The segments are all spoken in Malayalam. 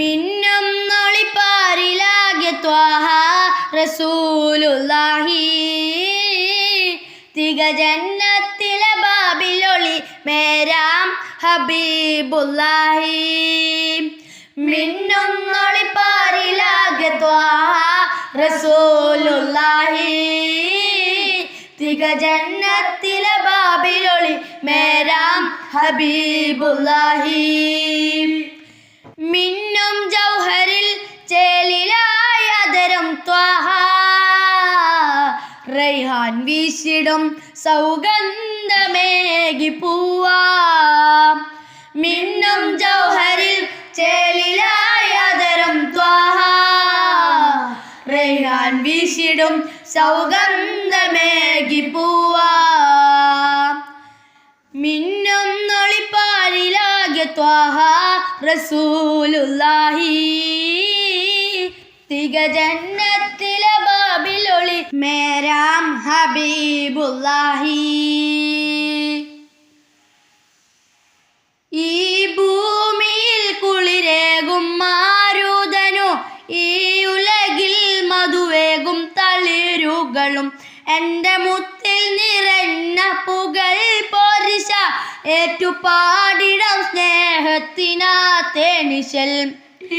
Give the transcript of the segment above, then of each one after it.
മിന്നും നൊളിപ്പാരിലാകെ ത്വാഹ റസൂലുള്ളാഹി തിക ജന്നത്തിലെ ബാബിലൊളി മേരാം ഹബീബുല്ലാഹി. മിന്നും നൊളിപ്പാരിലാകെ ത്വാഹ റസൂലുള്ളാഹി തിക ജന്നത്തിലെ ബാബിലൊളി മേരാം ഹബീബുല്ലാഹി. മിന്നും ജൗഹറിൽ ചേലിലായ അതരം ത്വാഹ റൈഹാൻ വീശിടും സൗഗന്ധമേകി പൂവാ. മിന്നും ജൗഹറിൽ ചേലിലായ അതരം ത്വാഹ റൈഹാൻ വീശിടും സൗഗന്ധമേകി പൂവാ. മിന്നും നൊളിപ്പാരിലാകെ ത്വാഹ റസൂലുള്ളാഹി തിക ജന്നത്തിലെ ബാബിലൊളി മേരാം ഹബീബുല്ലാഹി. ഈ ഭൂമിയിൽ കുളിരേകും മാരുതനു ഈ ഉലകിൽ മധുവേകും തളിരുകളും എൻ്റെ മുത്തിൽ നിറഞ്ഞ പുകൾ പോരിശ ഏറ്റുപാടിടം സ്നേഹത്തിനാ തേനിശൽ.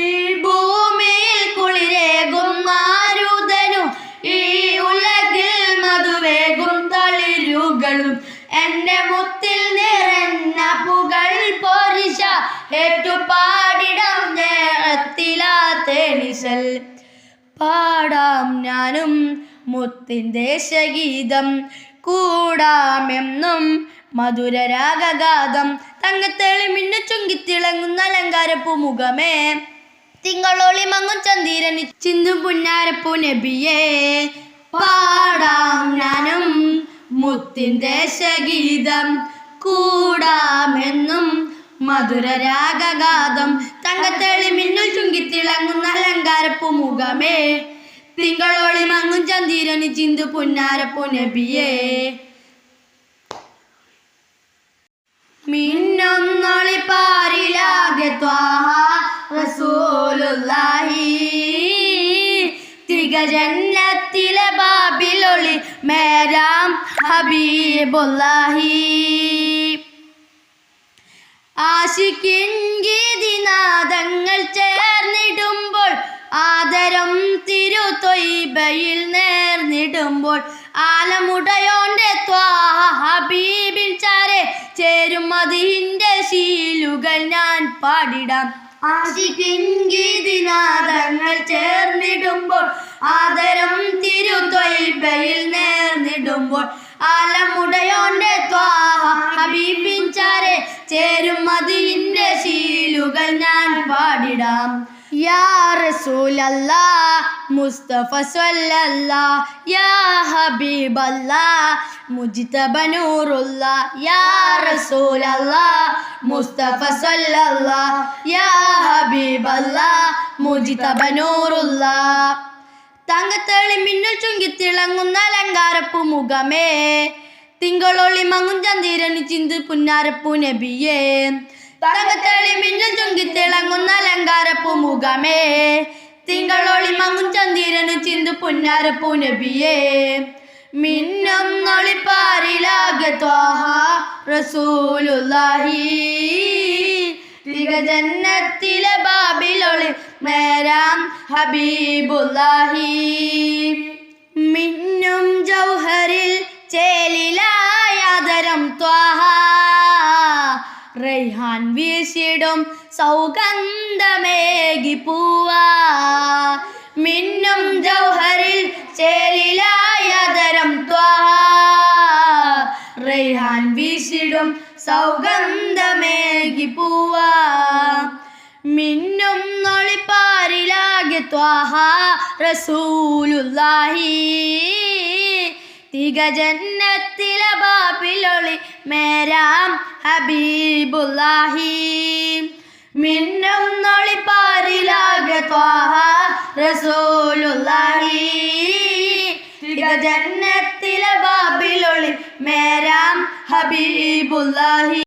ഈ ഭൂമിയിൽ കുളിരേകും മാരുതനും ഈ ഉലകിൽ മധുവേകും തളിരുകളും എൻ്റെ മുത്തിൽ നിറഞ്ഞ പുകൾ പോരിശ ഏറ്റുപാടിടം സ്നേഹത്തിലാ തേനിശൽ. പാടാം ഞാനും മുത്തിൻ ദേശഗീതം കൂടാമെന്നും മധുരരാഗാതം. തങ്കത്തേളി മിന്നു ചുങ്കിത്തിളങ്ങുന്ന അലങ്കാരപ്പൂ മുഖമേ തിങ്കളോളി മങ്ങും ചന്ദിരനി ചിന്തും പുന്നാരപ്പൂ നബിയേ. പാടാം ഞാനും മുത്തിൻ ദേശഗീതം കൂടാമെന്നും മധുരരാഗാതം. തങ്കത്തേളി മിന്നു ചുങ്കിത്തിളങ്ങുന്ന അലങ്കാരപ്പൂ മുഖമേ തിങ്കളോളി മങ്ങും ചന്ദിരനി ചിന്തു പുന്നാരപ്പൂ നബിയേ. മിന്നും നൊളിപ്പാരിലാകെ ത്വാഹ റസൂലുള്ളാഹി തിക ജന്നത്തിലെ ബാബിലൊളി മേരാം ഹബീബുല്ലാഹി. ആശിക്കിൻ ഗീതിനാദങ്ങൾ ചേർന്നിടുമ്പോൾ ആദരം തിരുത്വയ്ബയിൽ നേർന്നിടുമ്പോൾ ആലമുടയോന്റെ ത്വാഹ ഹബീബിൻ ചാരെ ചേരും മദീന്റെ ശീലുകൾ ഞാൻ പാടിടാം. ആശിക്കിൻ ഗീതിനാദങ്ങൾ ചേർന്നിടുമ്പോൾ ആദരം തിരുത്വയ്ബയിൽ നേർന്നിടുമ്പോൾ ആലമുടയോന്റെ ത്വാഹ ഹബീബിൻ ചാരെ ചേരും മദീന്റെ ശീലുകൾ ഞാൻ പാടിടാം. യാ റസൂലല്ലാഹ് മുസ്തഫ സ്വല്ലല്ലാഹ് യാ ഹബീബല്ലാഹ് മുജ്തബ നൂറുല്ലാഹ് യാ റസൂലല്ലാഹ് മുസ്തഫ സ്വല്ലല്ലാഹ് യാ ഹബീബല്ലാഹ് മുജ്തബ നൂറുല്ലാഹ്. തങ്കത്തേളി മിന്നൽ ചുങ്കിത്തിളങ്ങുന്ന അലങ്കാരപ്പൂ മുഖമേ തിങ്കളൊളി മങ്ങും ചന്ദിരനി ചിന്തു പുന്നാരപ്പൂ നബിയേ. തങ്കത്തേളി മിന്നൽ ചുങ്കിത്തിളങ്ങുന്ന അലങ്കാരപ്പൂ മുഖമേ തിങ്കളൊളി മങ്ങും ചന്ദിരനു ചിന്തു പുന്നാരപ്പൂ നബിയേ. മിന്നും നൊളിപ്പാരിലാകെ ത്വാഹ റസൂലുള്ളാഹി തിക ജന്നത്തിലെ ബാബിലൊളി മേരാം ഹബീബുല്ലാഹി. മിന്നും ജൗഹറിൽ ചേലിലായ അതരം ത്വാഹ റൈഹാൻ വീശിടും സൗഗന്ധമേകി പൂവാ. മിന്നും ജൗഹറിൽ ചേലിലായ അതരം ത്വാഹ റൈഹാൻ വീശിടും സൗഗന്ധമേകി പൂവാ. മിന്നും നൊളിപ്പാരിലാകെ ത്വാഹ റസൂലുള്ളാഹി തിക ജന്നത്തിലെ ബാബിലൊളി മേരാം ഹബീബുല്ലാഹി. മിന്നും നൊളിപ്പാരിലാകെ ത്വാഹ റസൂലുള്ളാഹി തിക ജന്നത്തിലെ ബാബിലൊളി മേരാം ഹബീബുല്ലാഹി.